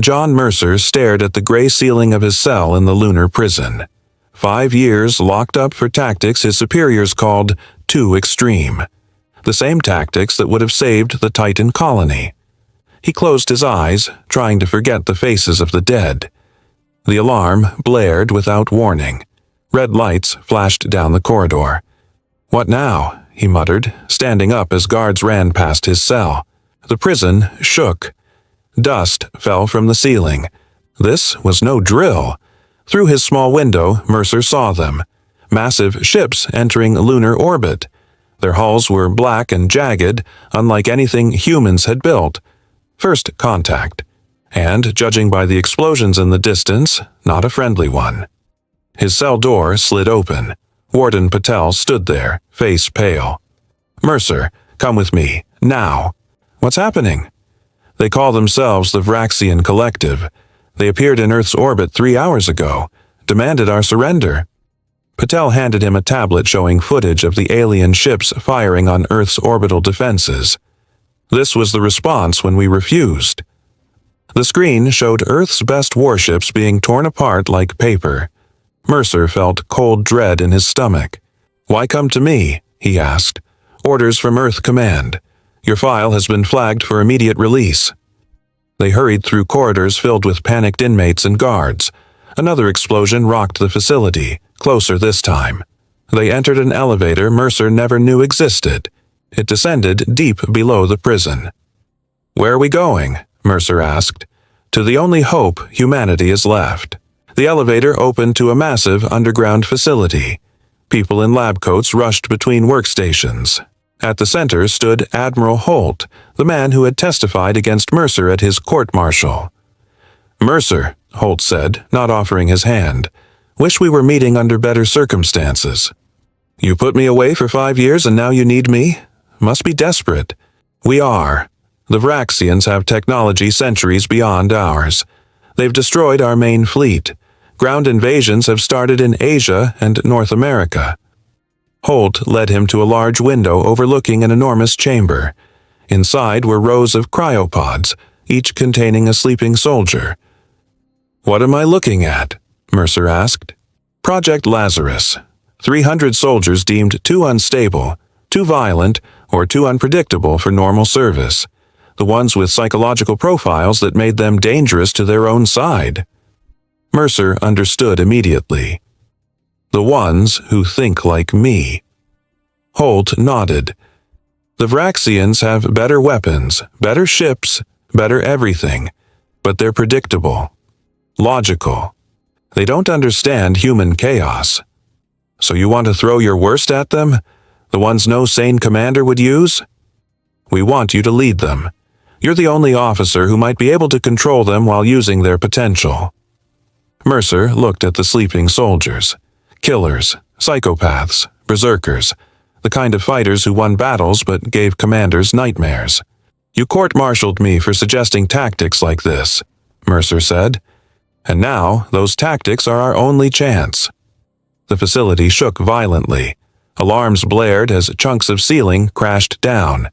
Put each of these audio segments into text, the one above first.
John Mercer stared at the gray ceiling of his cell in the lunar prison. 5 years locked up for tactics his superiors called too extreme. The same tactics that would have saved the Titan colony. He closed his eyes, trying to forget the faces of the dead. The alarm blared without warning. Red lights flashed down the corridor. "What now?" he muttered, standing up as guards ran past his cell. The prison shook. Dust fell from the ceiling. This was no drill. Through his small window, Mercer saw them. Massive ships entering lunar orbit. Their hulls were black and jagged, unlike anything humans had built. First contact. And, judging by the explosions in the distance, not a friendly one. His cell door slid open. Warden Patel stood there, face pale. "Mercer, come with me, now." "What's happening?" "They call themselves the Vraxian Collective. They appeared in Earth's orbit 3 hours ago, demanded our surrender." Patel handed him a tablet showing footage of the alien ships firing on Earth's orbital defenses. "This was the response when we refused." The screen showed Earth's best warships being torn apart like paper. Mercer felt cold dread in his stomach. "Why come to me?" he asked. "Orders from Earth Command. Your file has been flagged for immediate release." They hurried through corridors filled with panicked inmates and guards. Another explosion rocked the facility, closer this time. They entered an elevator Mercer never knew existed. It descended deep below the prison. "Where are we going?" Mercer asked. "To the only hope humanity is left." The elevator opened to a massive underground facility. People in lab coats rushed between workstations. At the center stood Admiral Holt, the man who had testified against Mercer at his court-martial. "Mercer," Holt said, not offering his hand, "wish we were meeting under better circumstances. You put me away for 5 years and now you need me? Must be desperate." "We are. The Vraxians have technology centuries beyond ours. They've destroyed our main fleet. Ground invasions have started in Asia and North America." Holt led him to a large window overlooking an enormous chamber. Inside were rows of cryopods, each containing a sleeping soldier. "What am I looking at?" Mercer asked. "Project Lazarus. 300 soldiers deemed too unstable, too violent, or too unpredictable for normal service. The ones with psychological profiles that made them dangerous to their own side." Mercer understood immediately. "The ones who think like me." Holt nodded. "The Vraxians have better weapons, better ships, better everything, but they're predictable, logical. They don't understand human chaos. So you want to throw your worst at them? The ones no sane commander would use? We want you to lead them. You're the only officer who might be able to control them while using their potential." Mercer looked at the sleeping soldiers. Killers, psychopaths, berserkers, the kind of fighters who won battles but gave commanders nightmares. "You court-martialed me for suggesting tactics like this," Mercer said. "And now those tactics are our only chance." The facility shook violently. Alarms blared as chunks of ceiling crashed down.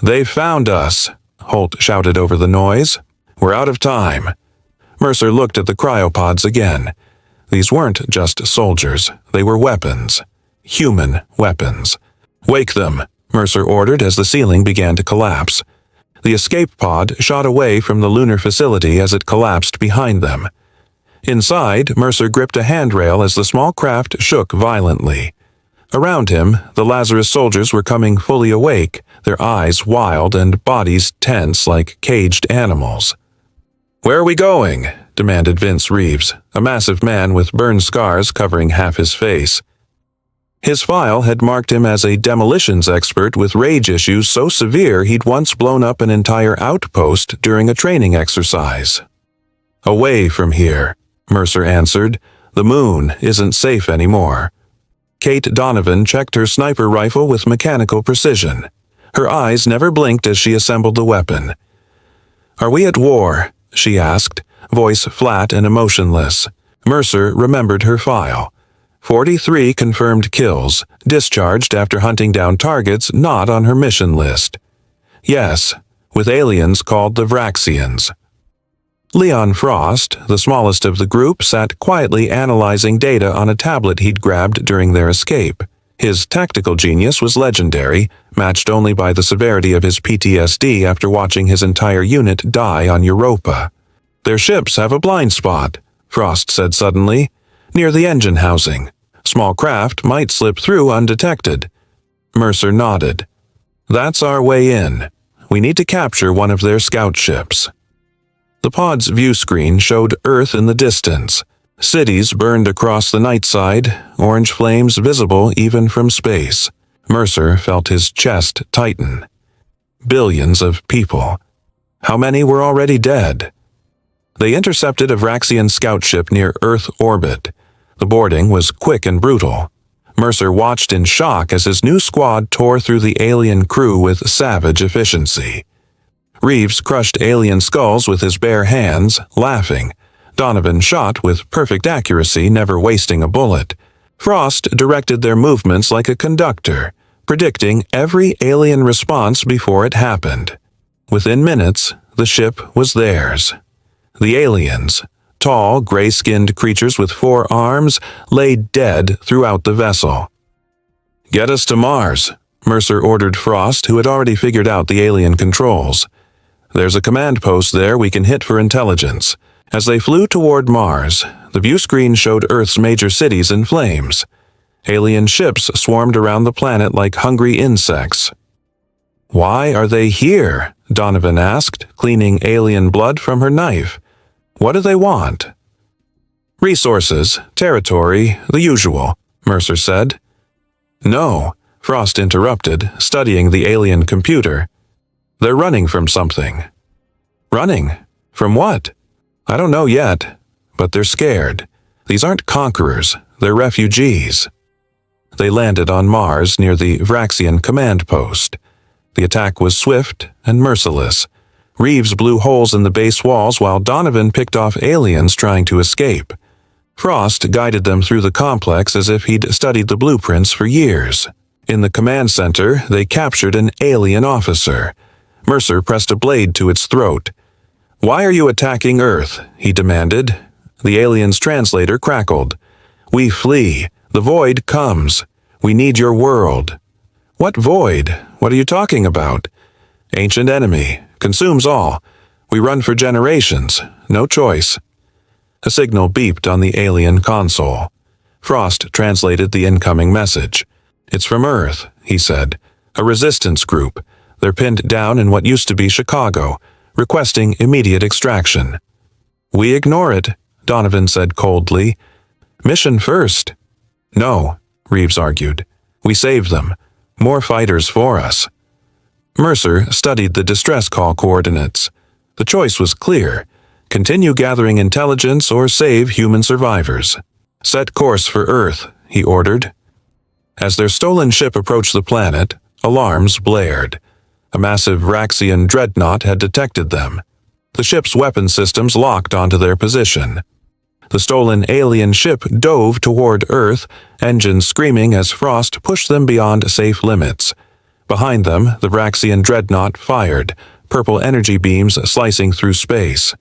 "They've found us," Holt shouted over the noise. "We're out of time." Mercer looked at the cryopods again. These weren't just soldiers, they were weapons. Human weapons. "Wake them," Mercer ordered as the ceiling began to collapse. The escape pod shot away from the lunar facility as it collapsed behind them. Inside, Mercer gripped a handrail as the small craft shook violently. Around him, the Lazarus soldiers were coming fully awake, their eyes wild and bodies tense like caged animals. "Where are we going?" demanded Vince Reeves, a massive man with burn scars covering half his face. His file had marked him as a demolitions expert with rage issues so severe he'd once blown up an entire outpost during a training exercise. "Away from here," Mercer answered. "The moon isn't safe anymore." Kate Donovan checked her sniper rifle with mechanical precision. Her eyes never blinked as she assembled the weapon. "Are we at war?" she asked, voice flat and emotionless. Mercer remembered her file. 43 confirmed kills, discharged after hunting down targets not on her mission list. Yes, with aliens called the Vraxians. Leon Frost, the smallest of the group, sat quietly analyzing data on a tablet he'd grabbed during their escape. His tactical genius was legendary, matched only by the severity of his PTSD after watching his entire unit die on Europa. "Their ships have a blind spot," Frost said suddenly, "near the engine housing. Small craft might slip through undetected." Mercer nodded. "That's our way in. We need to capture one of their scout ships." The pod's view screen showed Earth in the distance. Cities burned across the night side, orange flames visible even from space. Mercer felt his chest tighten. Billions of people. How many were already dead? They intercepted a Vraxian scout ship near Earth orbit. The boarding was quick and brutal. Mercer watched in shock as his new squad tore through the alien crew with savage efficiency. Reeves crushed alien skulls with his bare hands, laughing. Donovan shot with perfect accuracy, never wasting a bullet. Frost directed their movements like a conductor, predicting every alien response before it happened. Within minutes, the ship was theirs. The aliens, tall, gray-skinned creatures with 4 arms, lay dead throughout the vessel. "Get us to Mars," Mercer ordered Frost, who had already figured out the alien controls. "There's a command post there we can hit for intelligence." As they flew toward Mars, the view screen showed Earth's major cities in flames. Alien ships swarmed around the planet like hungry insects. "Why are they here?" Donovan asked, cleaning alien blood from her knife. "What do they want?" "Resources, territory, the usual," Mercer said. "No," Frost interrupted, studying the alien computer. "They're running from something." "Running? From what?" "I don't know yet, but they're scared. These aren't conquerors, they're refugees." They landed on Mars near the Vraxian command post. The attack was swift and merciless. Reeves blew holes in the base walls while Donovan picked off aliens trying to escape. Frost guided them through the complex as if he'd studied the blueprints for years. In the command center, they captured an alien officer. Mercer pressed a blade to its throat. "Why are you attacking Earth?" he demanded. The alien's translator crackled. "We flee. The void comes. We need your world." "What void? What are you talking about?" "Ancient enemy. Consumes all. We run for generations. No choice." A signal beeped on the alien console. Frost translated the incoming message. "It's from Earth," he said. "A resistance group. They're pinned down in what used to be Chicago, requesting immediate extraction." "We ignore it," Donovan said coldly. "Mission first." "No," Reeves argued. "We save them. More fighters for us." Mercer studied the distress call coordinates. The choice was clear. Continue gathering intelligence or save human survivors. "Set course for Earth," he ordered. As their stolen ship approached the planet, alarms blared. A massive Vraxian dreadnought had detected them. The ship's weapon systems locked onto their position. The stolen alien ship dove toward Earth, engines screaming as Frost pushed them beyond safe limits. Behind them, the Vraxian dreadnought fired, purple energy beams slicing through space.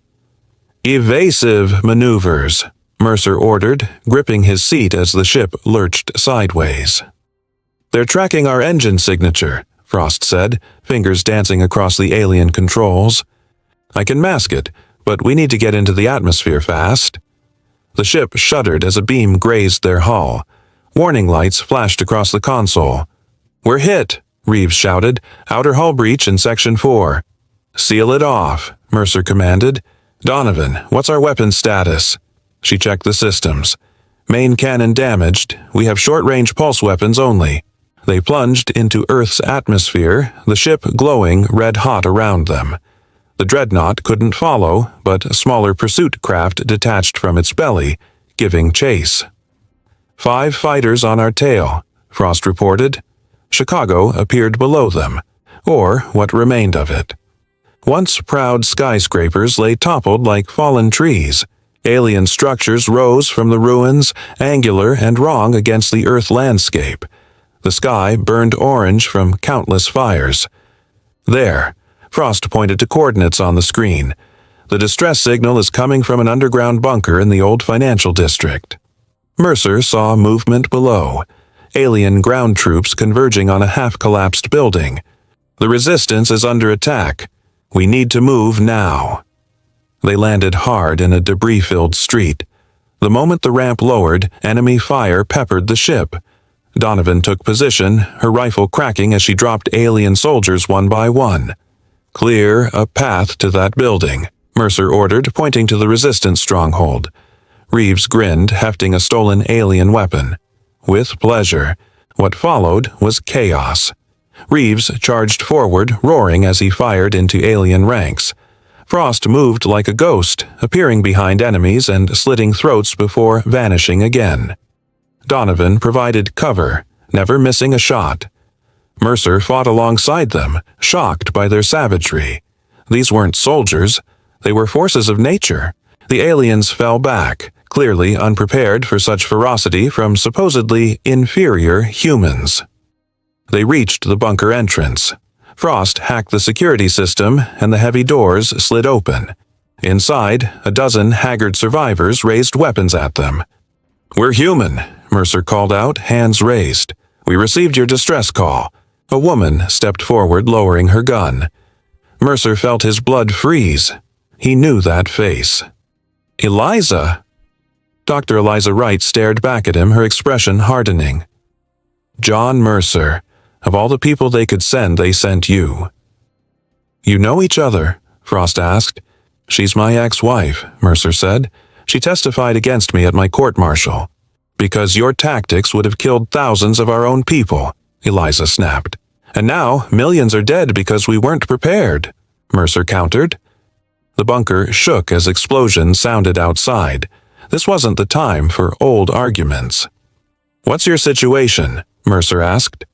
"Evasive maneuvers," Mercer ordered, gripping his seat as the ship lurched sideways. "They're tracking our engine signature," Frost said, fingers dancing across the alien controls. "I can mask it, but we need to get into the atmosphere fast." The ship shuddered as a beam grazed their hull. Warning lights flashed across the console. "We're hit," Reeves shouted. "Outer hull breach in Section 4. "Seal it off," Mercer commanded. "Donovan, what's our weapon status?" She checked the systems. "Main cannon damaged. We have short-range pulse weapons only." They plunged into Earth's atmosphere, the ship glowing red-hot around them. The dreadnought couldn't follow, but a smaller pursuit craft detached from its belly, giving chase. "5 fighters on our tail," Frost reported. Chicago appeared below them, or what remained of it. Once proud skyscrapers lay toppled like fallen trees. Alien structures rose from the ruins, angular and wrong against the Earth landscape. The sky burned orange from countless fires. "There," Frost pointed to coordinates on the screen. The distress signal is coming from an underground bunker in the old financial district. Mercer saw movement below, alien ground troops converging on a half-collapsed building. The resistance is under attack. We need to move now. They landed hard in a debris-filled street. The moment the ramp lowered, enemy fire peppered the ship. Donovan took position, her rifle cracking as she dropped alien soldiers one by one. "Clear a path to that building," Mercer ordered, pointing to the resistance stronghold. Reeves grinned, hefting a stolen alien weapon. With pleasure. What followed was chaos. Reeves charged forward, roaring as he fired into alien ranks. Frost moved like a ghost, appearing behind enemies and slitting throats before vanishing again. Donovan provided cover, never missing a shot. Mercer fought alongside them, shocked by their savagery. These weren't soldiers. They were forces of nature. The aliens fell back, clearly unprepared for such ferocity from supposedly inferior humans. They reached the bunker entrance. Frost hacked the security system, and the heavy doors slid open. Inside, a dozen haggard survivors raised weapons at them. "We're human," Mercer called out, hands raised. "We received your distress call." A woman stepped forward, lowering her gun. Mercer felt his blood freeze. He knew that face. "Eliza!" Dr. Eliza Wright stared back at him, her expression hardening. "John Mercer. Of all the people they could send, they sent you." "You know each other?" Frost asked. "She's my ex-wife," Mercer said. "She testified against me at my court-martial." "Because your tactics would have killed thousands of our own people," Eliza snapped. "And now millions are dead because we weren't prepared," Mercer countered. The bunker shook as explosions sounded outside. This wasn't the time for old arguments. "What's your situation?" Mercer asked.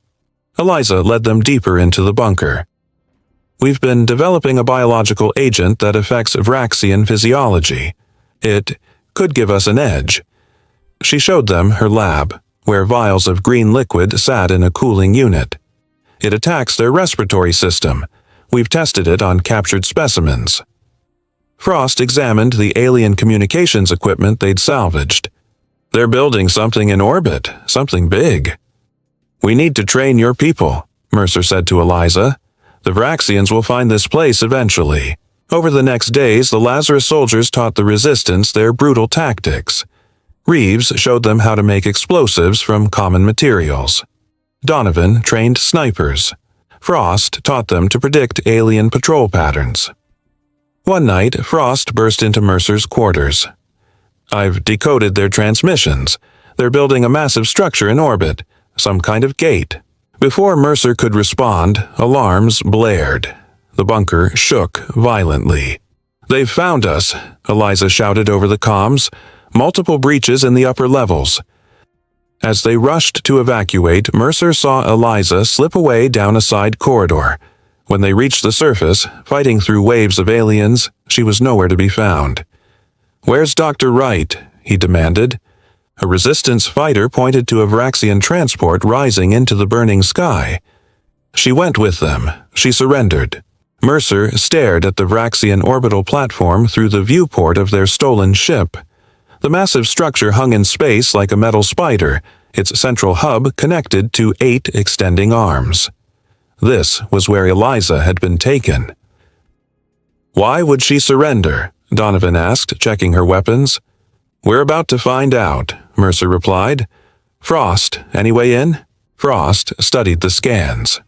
Eliza led them deeper into the bunker. "We've been developing a biological agent that affects Vraxian physiology. It could give us an edge." She showed them her lab, where vials of green liquid sat in a cooling unit. "It attacks their respiratory system. We've tested it on captured specimens." Frost examined the alien communications equipment they'd salvaged. "They're building something in orbit, something big." "We need to train your people," Mercer said to Eliza. "The Vraxians will find this place eventually." Over the next days, the Lazarus soldiers taught the resistance their brutal tactics. Reeves showed them how to make explosives from common materials. Donovan trained snipers. Frost taught them to predict alien patrol patterns. One night, Frost burst into Mercer's quarters. "I've decoded their transmissions. They're building a massive structure in orbit. Some kind of gate." Before Mercer could respond, alarms blared. The bunker shook violently. "They've found us," Eliza shouted over the comms. "Multiple breaches in the upper levels." As they rushed to evacuate, Mercer saw Eliza slip away down a side corridor. When they reached the surface, fighting through waves of aliens, she was nowhere to be found. "Where's Dr. Wright?" he demanded. A resistance fighter pointed to a Vraxian transport rising into the burning sky. She went with them. She surrendered. Mercer stared at the Vraxian orbital platform through the viewport of their stolen ship. The massive structure hung in space like a metal spider, its central hub connected to 8 extending arms. This was where Eliza had been taken. "Why would she surrender?" Donovan asked, checking her weapons. "We're about to find out," Mercer replied. "Frost, any way in?" Frost studied the scans.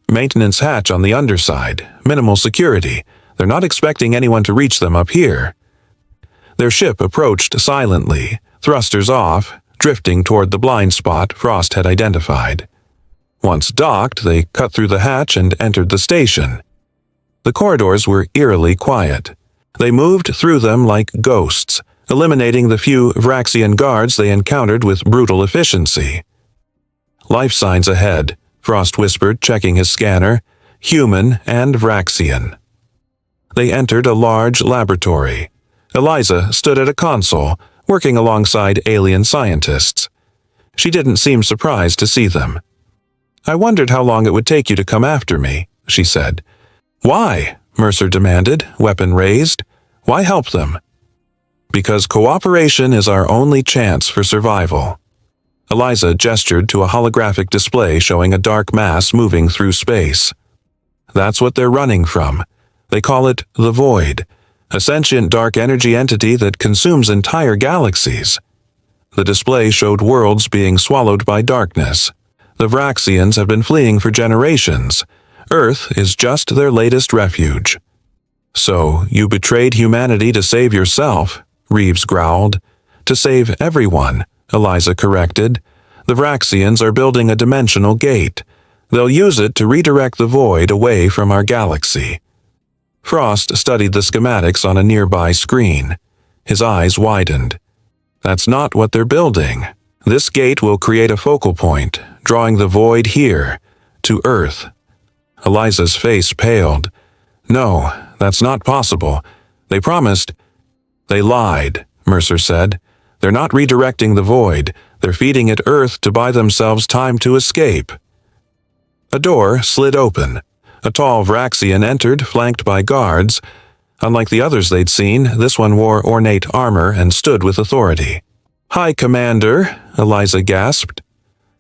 "Maintenance hatch on the underside, minimal security. They're not expecting anyone to reach them up here." Their ship approached silently, thrusters off, drifting toward the blind spot Frost had identified. Once docked, they cut through the hatch and entered the station. The corridors were eerily quiet. They moved through them like ghosts, eliminating the few Vraxian guards they encountered with brutal efficiency. "Life signs ahead," Frost whispered, checking his scanner. "Human and Vraxian." They entered a large laboratory. Eliza stood at a console, working alongside alien scientists. She didn't seem surprised to see them. "I wondered how long it would take you to come after me," she said. "Why?" Mercer demanded, weapon raised. Why help them? Because cooperation is our only chance for survival. Eliza gestured to a holographic display showing a dark mass moving through space. That's what they're running from. They call it the Void, a sentient dark energy entity that consumes entire galaxies. The display showed worlds being swallowed by darkness. The Vraxians have been fleeing for generations. Earth is just their latest refuge. So, you betrayed humanity to save yourself, Reeves growled. To save everyone, Eliza corrected. The Vraxians are building a dimensional gate. They'll use it to redirect the Void away from our galaxy. Frost studied the schematics on a nearby screen. His eyes widened. That's not what they're building. This gate will create a focal point, drawing the Void here, to Earth. Eliza's face paled. No, that's not possible. They promised. They lied, Mercer said. They're not redirecting the Void. They're feeding it Earth to buy themselves time to escape. A door slid open. A tall Vraxian entered, flanked by guards. Unlike the others they'd seen, this one wore ornate armor and stood with authority. "Hi, Commander," Eliza gasped.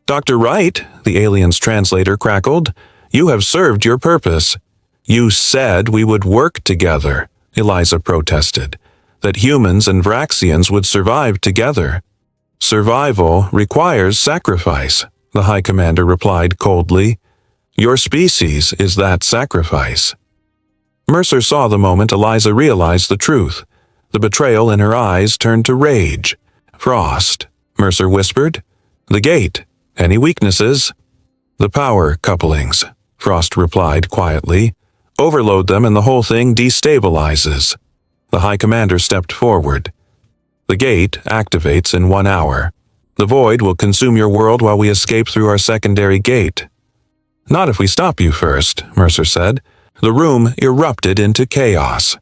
"Dr. Wright," the alien's translator crackled. "You have served your purpose." "You said we would work together," Eliza protested. "That humans and Vraxians would survive together." "Survival requires sacrifice," the High Commander replied coldly. "Your species is that sacrifice." Mercer saw the moment Eliza realized the truth. The betrayal in her eyes turned to rage. "Frost," Mercer whispered. "The gate. Any weaknesses?" "The power couplings," Frost replied quietly. "Overload them and the whole thing destabilizes." The High Commander stepped forward. "The gate activates in 1 hour. The Void will consume your world while we escape through our secondary gate." "Not if we stop you first," Mercer said. The room erupted into chaos.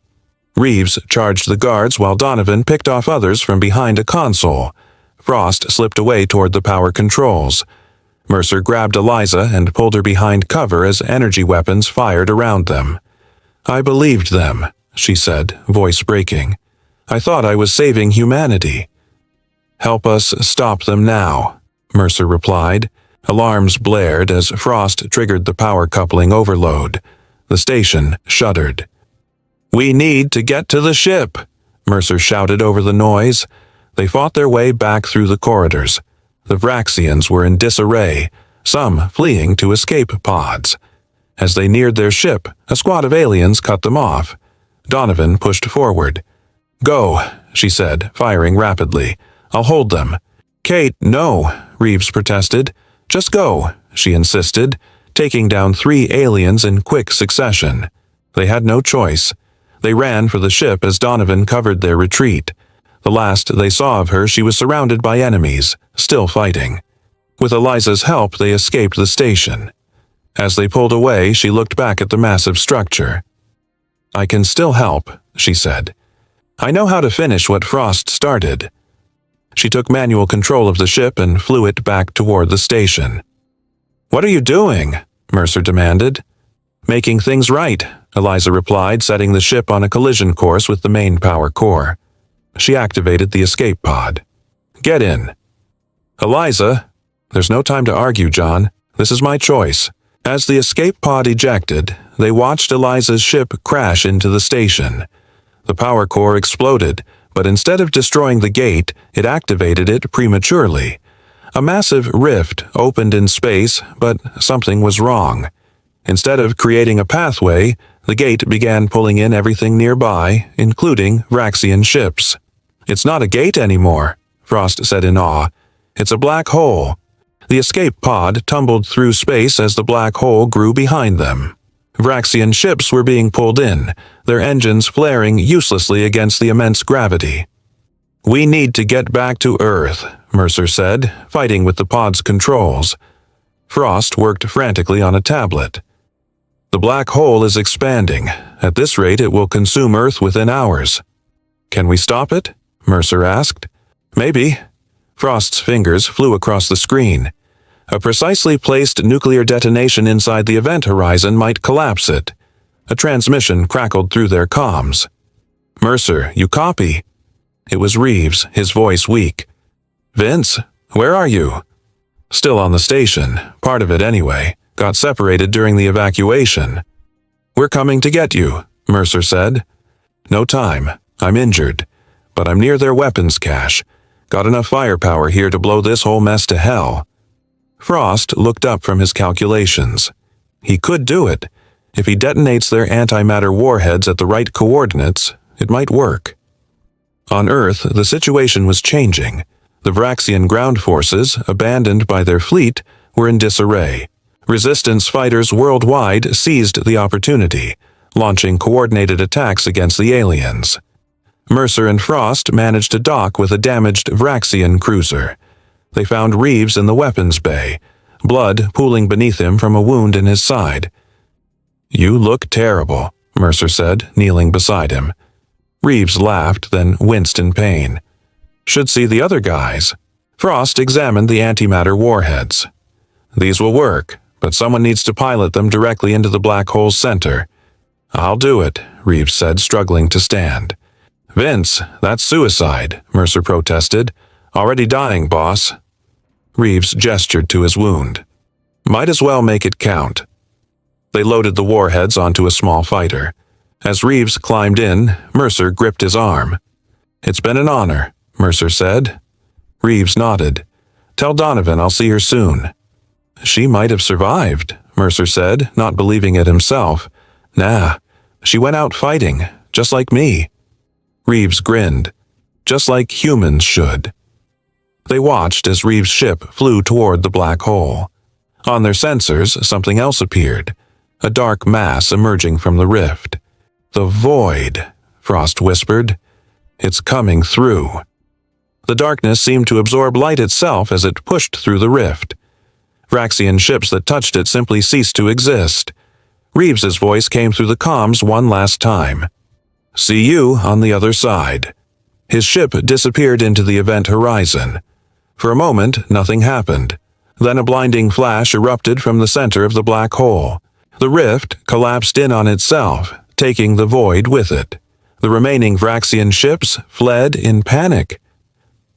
Reeves charged the guards while Donovan picked off others from behind a console. Frost slipped away toward the power controls. Mercer grabbed Eliza and pulled her behind cover as energy weapons fired around them. "I believed them," she said, voice breaking. "I thought I was saving humanity." "Help us stop them now," Mercer replied. Alarms blared as Frost triggered the power coupling overload. The station shuddered. "We need to get to the ship," Mercer shouted over the noise. They fought their way back through the corridors. The Vraxians were in disarray, some fleeing to escape pods. As they neared their ship, a squad of aliens cut them off. Donovan pushed forward. "Go," she said, firing rapidly. "I'll hold them." "Kate, no," Reeves protested. "Just go," she insisted, taking down 3 aliens in quick succession. They had no choice. They ran for the ship as Donovan covered their retreat. The last they saw of her, she was surrounded by enemies, still fighting. With Eliza's help, they escaped the station. As they pulled away, she looked back at the massive structure. "I can still help," she said. "I know how to finish what Frost started." She took manual control of the ship and flew it back toward the station. "What are you doing?" Mercer demanded. "Making things right," Eliza replied, setting the ship on a collision course with the main power core. She activated the escape pod. "Get in." "Eliza," "There's no time to argue, John. This is my choice." As the escape pod ejected, they watched Eliza's ship crash into the station. The power core exploded, but instead of destroying the gate, it activated it prematurely. A massive rift opened in space, but something was wrong. Instead of creating a pathway, the gate began pulling in everything nearby, including Vraxian ships. "It's not a gate anymore," Frost said in awe. "It's a black hole." The escape pod tumbled through space as the black hole grew behind them. Vraxian ships were being pulled in, their engines flaring uselessly against the immense gravity. "We need to get back to Earth," Mercer said, fighting with the pod's controls. Frost worked frantically on a tablet. "The black hole is expanding. At this rate, it will consume Earth within hours." "Can we stop it?" Mercer asked. "Maybe." Frost's fingers flew across the screen. A precisely placed nuclear detonation inside the event horizon might collapse it. A transmission crackled through their comms. Mercer, you copy? It was Reeves, his voice weak. Vince, where are you? Still on the station, part of it anyway, got separated during the evacuation. We're coming to get you, Mercer said. No time, I'm injured, but I'm near their weapons cache. Got enough firepower here to blow this whole mess to hell. Frost looked up from his calculations. He could do it. If he detonates their antimatter warheads at the right coordinates, it might work. On Earth, the situation was changing. The Vraxian ground forces, abandoned by their fleet, were in disarray. Resistance fighters worldwide seized the opportunity, launching coordinated attacks against the aliens. Mercer and Frost managed to dock with a damaged Vraxian cruiser. They found Reeves in the weapons bay, blood pooling beneath him from a wound in his side. You look terrible, Mercer said, kneeling beside him. Reeves laughed, then winced in pain. Should see the other guys. Frost examined the antimatter warheads. These will work, but someone needs to pilot them directly into the black hole's center. I'll do it, Reeves said, struggling to stand. Vince, that's suicide, Mercer protested. Already dying, boss. Reeves gestured to his wound. Might as well make it count. They loaded the warheads onto a small fighter. As Reeves climbed in, Mercer gripped his arm. It's been an honor, Mercer said. Reeves nodded. Tell Donovan I'll see her soon. She might have survived, Mercer said, not believing it himself. Nah, she went out fighting, just like me. Reeves grinned. Just like humans should. They watched as Reeves' ship flew toward the black hole. On their sensors, something else appeared. A dark mass emerging from the rift. The void, Frost whispered. It's coming through. The darkness seemed to absorb light itself as it pushed through the rift. Vraxian ships that touched it simply ceased to exist. Reeves's voice came through the comms one last time. See you on the other side. His ship disappeared into the event horizon. For a moment, nothing happened. Then a blinding flash erupted from the center of the black hole. The rift collapsed in on itself, taking the void with it. The remaining Vraxian ships fled in panic.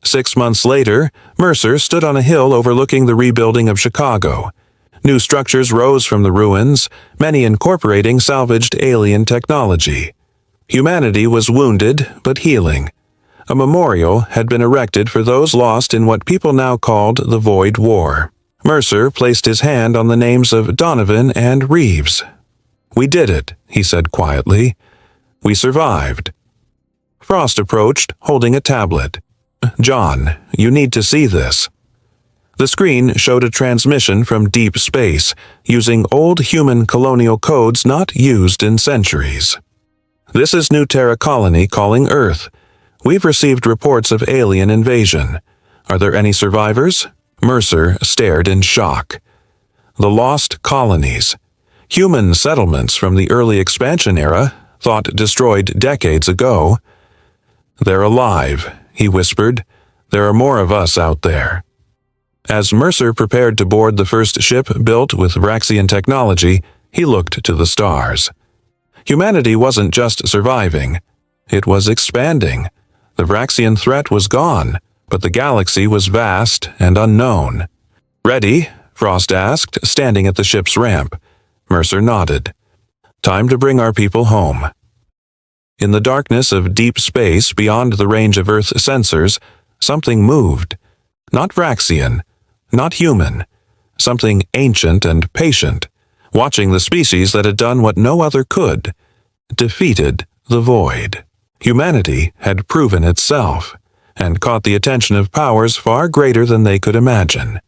6 months later, Mercer stood on a hill overlooking the rebuilding of Chicago. New structures rose from the ruins, many incorporating salvaged alien technology. Humanity was wounded but healing. A memorial had been erected for those lost in what people now called the Void War. Mercer placed his hand on the names of Donovan and Reeves. We did it, he said quietly. We survived. Frost approached, holding a tablet. John, you need to see this. The screen showed a transmission from deep space, using old human colonial codes not used in centuries. This is New Terra Colony calling Earth. We've received reports of alien invasion. Are there any survivors? Mercer stared in shock. The lost colonies. Human settlements from the early expansion era, thought destroyed decades ago. They're alive, he whispered. There are more of us out there. As Mercer prepared to board the first ship built with Vraxian technology, he looked to the stars. Humanity wasn't just surviving. It was expanding. The Vraxian threat was gone, but the galaxy was vast and unknown. Ready? Frost asked, standing at the ship's ramp. Mercer nodded. Time to bring our people home. In the darkness of deep space beyond the range of Earth's sensors, something moved. Not Vraxian, not human. Something ancient and patient, watching the species that had done what no other could. Defeated the void. Humanity had proven itself, and caught the attention of powers far greater than they could imagine.